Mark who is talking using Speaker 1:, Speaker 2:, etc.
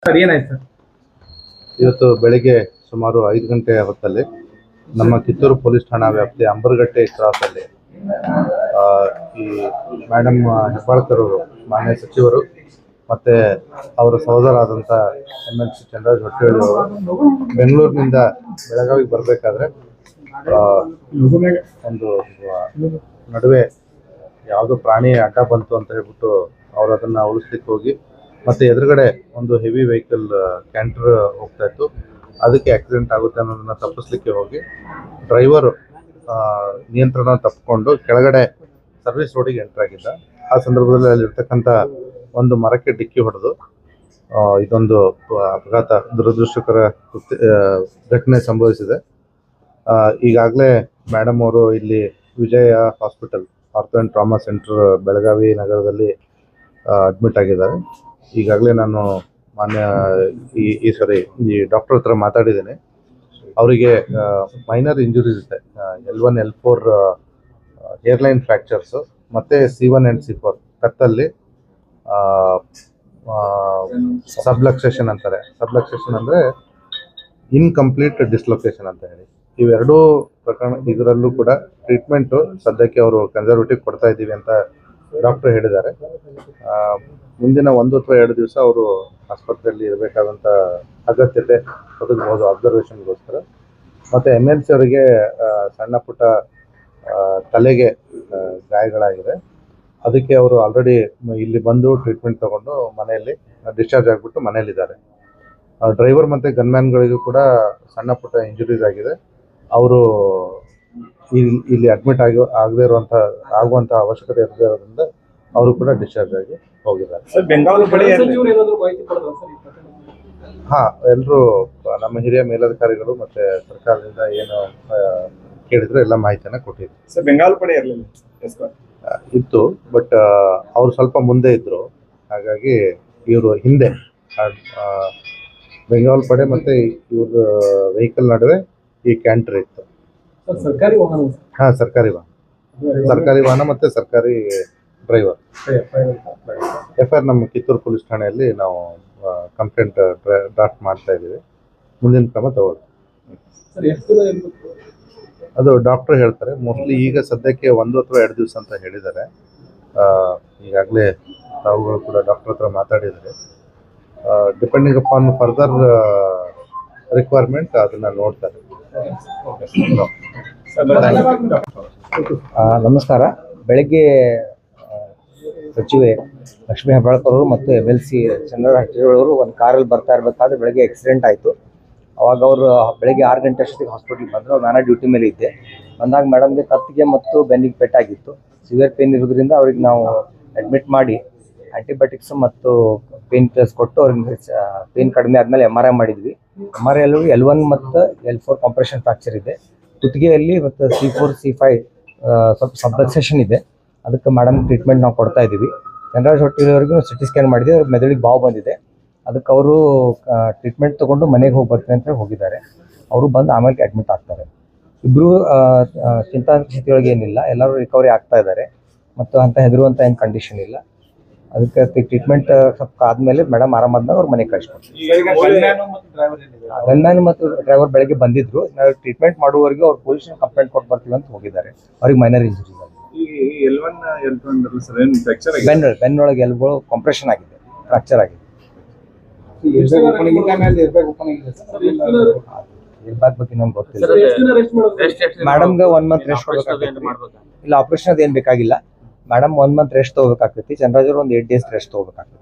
Speaker 1: Sir ಏನಾಯ್ತು sir?
Speaker 2: ಇವತ್ತು ಬೆಳಿಗ್ಗೆ ಸುಮಾರು 5 ಗಂಟೆ ಹೊತ್ತಲ್ಲಿ ನಮ್ಮ ಕಿತ್ತೂರು ಪೊಲೀಸ್ ಠಾಣಾ ವ್ಯಾಪ್ತಿಯ ಅಂಬರಗಟ್ಟೆ ಕ್ರಾಸಲ್ಲಿ ಈ ಮೇಡಮ್ ಹೆಬ್ಬಾಳ್ಕರ್ ಅವರು ಮಾನ್ಯ ಸಚಿವರು ಮತ್ತು ಅವರ ಸಹೋದರಾದಂಥ MLC ಚಂದ್ರರಾಜ್ ಹೊಟ್ಟೇಳಿ ಅವರು ಬೆಂಗಳೂರಿನಿಂದ ಬೆಳಗಾವಿಗೆ ಬರಬೇಕಾದ್ರೆ ಒಂದು ನಡುವೆ ಯಾವುದೋ ಪ್ರಾಣಿ ಅಡ್ಡ ಬಂತು ಅಂತ ಹೇಳ್ಬಿಟ್ಟು ಅವರು ಅದನ್ನು ಉಳಿಸ್ಲಿಕ್ಕೆ ಹೋಗಿ ಮತ್ತು ಎದುರುಗಡೆ ಒಂದು ಹೆವಿ ವೆಹಿಕಲ್ ಕ್ಯಾಂಟರ್ ಹೋಗ್ತಾ ಇತ್ತು, ಅದಕ್ಕೆ ಆಕ್ಸಿಡೆಂಟ್ ಆಗುತ್ತೆ ಅನ್ನೋದನ್ನ ತಪ್ಪಿಸ್ಲಿಕ್ಕೆ ಹೋಗಿ ಡ್ರೈವರು ನಿಯಂತ್ರಣ ತಪ್ಪಿಕೊಂಡು ಕೆಳಗಡೆ ಸರ್ವಿಸ್ ರೋಡಿಗೆ ಎಂಟರ್ ಆಗಿದ್ದ. ಆ ಸಂದರ್ಭದಲ್ಲಿ ಅಲ್ಲಿರ್ತಕ್ಕಂಥ ಒಂದು ಮರಕ್ಕೆ ಡಿಕ್ಕಿ ಹೊಡೆದು ಇದೊಂದು ಅಪಘಾತ ದುರದೃಷ್ಟಕರ ಘಟನೆ ಸಂಭವಿಸಿದೆ. ಈಗಾಗಲೇ ಮೇಡಮ್ ಅವರು ಇಲ್ಲಿ Vijaya hospital ortho and trauma centre Belagavi ನಗರದಲ್ಲಿ ಅಡ್ಮಿಟ್ ಆಗಿದ್ದಾರೆ. ಈಗಾಗಲೇ ನಾನು ಮಾನ್ಯ ಈ ಡಾಕ್ಟರ್ ಹತ್ರ ಮಾತಾಡಿದ್ದೇನೆ. ಅವರಿಗೆ ಮೈನರ್ ಇಂಜುರೀಸ್ ಇದೆ, L1 L4 ಏರ್ಲೈನ್ ಫ್ರ್ಯಾಕ್ಚರ್ಸು ಮತ್ತು C1 ಆ್ಯಂಡ್ C4 ಕತ್ತಲ್ಲಿ ಸಬ್ಲಕ್ಸೇಷನ್ ಅಂತಾರೆ. ಸಬ್ಲಕ್ಸೇಷನ್ ಅಂದರೆ ಇನ್ಕಂಪ್ಲೀಟ್ ಡಿಸ್ಲೊಕೇಶನ್ ಅಂತ ಹೇಳಿ. ಇವೆರಡೂ ಪ್ರಕರಣ ಇದರಲ್ಲೂ ಕೂಡ ಟ್ರೀಟ್ಮೆಂಟು ಸದ್ಯಕ್ಕೆ ಅವರು ಕನ್ಸರ್ವೇಟಿವ್ ಕೊಡ್ತಾ ಇದ್ದೀವಿ ಅಂತ ಡಾಕ್ಟರ್ ಹೇಳಿದ್ದಾರೆ. ಮುಂದಿನ 1 ಅಥವಾ 2 ದಿವಸ ಅವರು ಆಸ್ಪತ್ರೆಯಲ್ಲಿ ಇರಬೇಕಾದಂಥ ಅಗತ್ಯತೆ ಒದಗಬಹುದು ಅಬ್ಸರ್ವೇಷನ್ಗೋಸ್ಕರ. ಮತ್ತು MLC ಅವರಿಗೆ ಸಣ್ಣ ಪುಟ್ಟ ತಲೆಗೆ ಗಾಯಗಳಾಗಿದೆ. ಅದಕ್ಕೆ ಅವರು ಆಲ್ರೆಡಿ ಇಲ್ಲಿ ಬಂದು ಟ್ರೀಟ್ಮೆಂಟ್ ತಗೊಂಡು ಮನೆಯಲ್ಲಿ ಡಿಸ್ಚಾರ್ಜ್ ಆಗಿಬಿಟ್ಟು ಮನೆಯಲ್ಲಿದ್ದಾರೆ. ಡ್ರೈವರ್ ಮತ್ತು ಗನ್ಮ್ಯಾನ್ಗಳಿಗೂ ಕೂಡ ಸಣ್ಣ ಪುಟ್ಟ ಇಂಜುರೀಸ್ ಆಗಿದೆ. ಅವರು ಇಲ್ಲಿ ಅಡ್ಮಿಟ್ ಆಗುವಂಥ ಅವಶ್ಯಕತೆ ಇರೋದ್ರಿಂದ ಅವರು ಕೂಡ ಡಿಸ್ಚಾರ್ಜ್ ಆಗಿ ಹೋಗಿದ್ದಾರೆ. ಎಲ್ಲರೂ ನಮ್ಮ ಹಿರಿಯ ಮೇಲಧಿಕಾರಿಗಳು ಮತ್ತು ಸರ್ಕಾರದಿಂದ ಏನು ಕೇಳಿದ್ರು ಎಲ್ಲ ಮಾಹಿತಿಯನ್ನು ಕೊಟ್ಟಿದ್ರು.
Speaker 1: ಸರ್ ಬೆಂಗಾಲ್ ಪಡೆ ಇರಲಿಲ್ಲ
Speaker 2: ಇತ್ತು, ಬಟ್ ಅವರು ಸ್ವಲ್ಪ ಮುಂದೆ ಇದ್ದರು, ಹಾಗಾಗಿ ಇವರು ಹಿಂದೆ. ಬೆಂಗಾಲ್ ಪಡೆ ಮತ್ತು ಇವ್ರ ವೆಹಿಕಲ್ ನಡುವೆ ಈ ಕ್ಯಾಂಟರ್ ಇತ್ತು.
Speaker 1: ಸರ್ಕಾರಿ ವಾಹನ?
Speaker 2: ಹಾಂ, ಸರ್ಕಾರಿ ವಾಹನ ಮತ್ತು ಸರ್ಕಾರಿ ಡ್ರೈವರ್. FIR ನಮ್ಮ ಕಿತ್ತೂರು ಪೊಲೀಸ್ ಠಾಣೆಯಲ್ಲಿ ನಾವು ಕಂಪ್ಲೇಂಟ್ ಡ್ರಾಫ್ಟ್ ಮಾಡ್ತಾ ಇದ್ದೀವಿ. ಮುಂದಿನ ಕ್ರಮ ತಗೊಳ್ಳಿ. ಅದು ಡಾಕ್ಟ್ರು ಹೇಳ್ತಾರೆ. ಮೋಸ್ಟ್ಲಿ ಈಗ ಸದ್ಯಕ್ಕೆ 1 ಅಥವಾ 2 ದಿವಸ ಅಂತ ಹೇಳಿದ್ದಾರೆ. ಈಗಾಗಲೇ ತಾವುಗಳು ಕೂಡ ಡಾಕ್ಟರ್ ಹತ್ರ ಮಾತಾಡಿದರೆ ಡಿಪೆಂಡಿಂಗ್ ಅಪಾನ್ ಫರ್ದರ್ ರಿಕ್ವೈರ್ಮೆಂಟ್ ಅದನ್ನು ನೋಡ್ತಾರೆ.
Speaker 3: ನಮಸ್ಕಾರ. ಬೆಳಗ್ಗೆ ಸಚಿವೆ ಲಕ್ಷ್ಮೀ ಹೆಬ್ಬಾಳ್ಕರ್ ಅವರು ಮತ್ತು MLC ಚಂದ್ರರಾಜ್ ಹೊಟ್ಟೇಳಿ ಅವರು ಒಂದು ಕಾರಲ್ಲಿ ಬರ್ತಾ ಇರಬೇಕಾದ್ರೆ ಬೆಳಗ್ಗೆ ಆಕ್ಸಿಡೆಂಟ್ ಆಯಿತು. ಅವಾಗ ಅವರು ಬೆಳಗ್ಗೆ 6 ಗಂಟೆ ಅಷ್ಟೊತ್ತಿಗೆ ಹಾಸ್ಪಿಟ್ಲಿಗೆ ಬಂದರು. ನಾನು ಡ್ಯೂಟಿ ಮೇಲೆ ಇದ್ದೆ. ಬಂದಾಗ ಮೇಡಮ್ಗೆ ಕತ್ತಿಗೆ ಮತ್ತು ಬೆನ್ನಿಗೆ ಪೆಟ್ಟಾಗಿತ್ತು. ಸಿವಿಯರ್ ಪೇನ್ ಇರೋದ್ರಿಂದ ಅವ್ರಿಗೆ ನಾವು ಅಡ್ಮಿಟ್ ಮಾಡಿ ಆ್ಯಂಟಿಬಯೋಟಿಕ್ಸ್ ಮತ್ತು ಪೇನ್ ಕಿಲ್ಲರ್ಸ್ ಕೊಟ್ಟು ಅವ್ರಿಗೆ ಪೇನ್ ಕಡಿಮೆ ಆದಮೇಲೆ MRI ಮಾಡಿದ್ವಿ. MRIಯಲ್ಲಿ L1 ಮತ್ತು L4 ಕಾಂಪ್ರೆಷನ್ ಫ್ರಾಕ್ಚರ್ ಇದೆ. ಕುತ್ತಿಗೆಯಲ್ಲಿ ಮತ್ತು C4 C5 ಸ್ವಲ್ಪ ಸಬ್ಲಕ್ಸೇಷನ್ ಇದೆ. ಅದಕ್ಕೆ ಮೇಡಮ್ ಟ್ರೀಟ್ಮೆಂಟ್ ನಾವು ಕೊಡ್ತಾ ಇದ್ದೀವಿ. ಚಂದ್ರರಾಜ್ ಹೊಟ್ಟೇಳಿಯವರೆಗೂ CT ಸ್ಕ್ಯಾನ್ ಮಾಡಿದ್ವಿ. ಅವ್ರಿಗೆ ಮೆದುಳಿಗೆ ಬಾವು ಬಂದಿದೆ. ಅದಕ್ಕೆ ಅವರು ಟ್ರೀಟ್ಮೆಂಟ್ ತೊಗೊಂಡು ಮನೆಗೆ ಹೋಗಿ ಬರ್ತೀನಿ ಅಂತ ಹೋಗಿದ್ದಾರೆ. ಅವರು ಬಂದು ಆಮೇಲೆ ಅಡ್ಮಿಟ್ ಆಗ್ತಾರೆ. ಇಬ್ಬರು ಚಿಂತಾಸ್ಥಿತಿಯೊಳಗೆ ಏನಿಲ್ಲ, ಎಲ್ಲರೂ ರಿಕವರಿ ಆಗ್ತಾ ಇದ್ದಾರೆ ಮತ್ತು ಅಂತ ಹೆದರುವಂಥ ಏನು ಕಂಡೀಷನ್ ಇಲ್ಲ. ಅದಕ್ಕೆ ಟ್ರೀಟ್ಮೆಂಟ್ ಸ್ವಲ್ಪ ಆದಮೇಲೆ ಮೇಡಮ್ ಆರಾಮಾದ್ಮೇಲೆ ಅವ್ರು ಮನೆಗೆ ಕಳಿಸ್ಕೊಡ್ತೀವಿ. ಗನ್ಮ್ಯಾನ್ ಮತ್ತು ಡ್ರೈವರ್ ಬೆಳಗ್ಗೆ ಬಂದಿದ್ರು. ನಾವು ಟ್ರೀಟ್ಮೆಂಟ್ ಮಾಡುವವರೆಗೂ ಅವ್ರು ಪೊಲೀಸ್ ಕಂಪ್ಲೇಂಟ್ ಕೊಟ್ಟು ಬರ್ತೀವಿ ಅಂತ ಹೋಗಿದ್ದಾರೆ. ಅವ್ರಿಗೆ ಮೈನರ್ ಇಂಜುರೀಸ್ ಆಗಿದೆ. ಬೆನ್ನೊಳಗೆ ಎಲ್ಗಳು ಕಾಂಪ್ರೆಷನ್ ಆಗಿದೆ, ಫ್ರಾಕ್ಚರ್ ಆಗಿದೆ. ಇರ್ಬೇಕು ಬಗ್ಗೆ ನಮ್ಗೆ ಗೊತ್ತಿಲ್ಲ. ಮೇಡಮ್ಗೆ 1 ಮಂತ್ ರೆಸ್ಟ್ ಕೊಡ್ಬೇಕಾಗ್ತೈತಿ. ಇಲ್ಲ, ಆಪರೇಷನ್ ಅದೇನು ಬೇಕಾಗಿಲ್ಲ. ಮೇಡಮ್ 1 ಮಂತ್ ರೆಸ್ಟ್ ತೊಗೋಬೇಕಾಗ್ತೈತಿ. ಚಂದ್ರರಾಜ್ ಅವರು ಒಂದು 8 ಡೇಸ್ ರೆಸ್ಟ್ ತೊಗೋಬೇಕಾಗ್ತೈತಿ.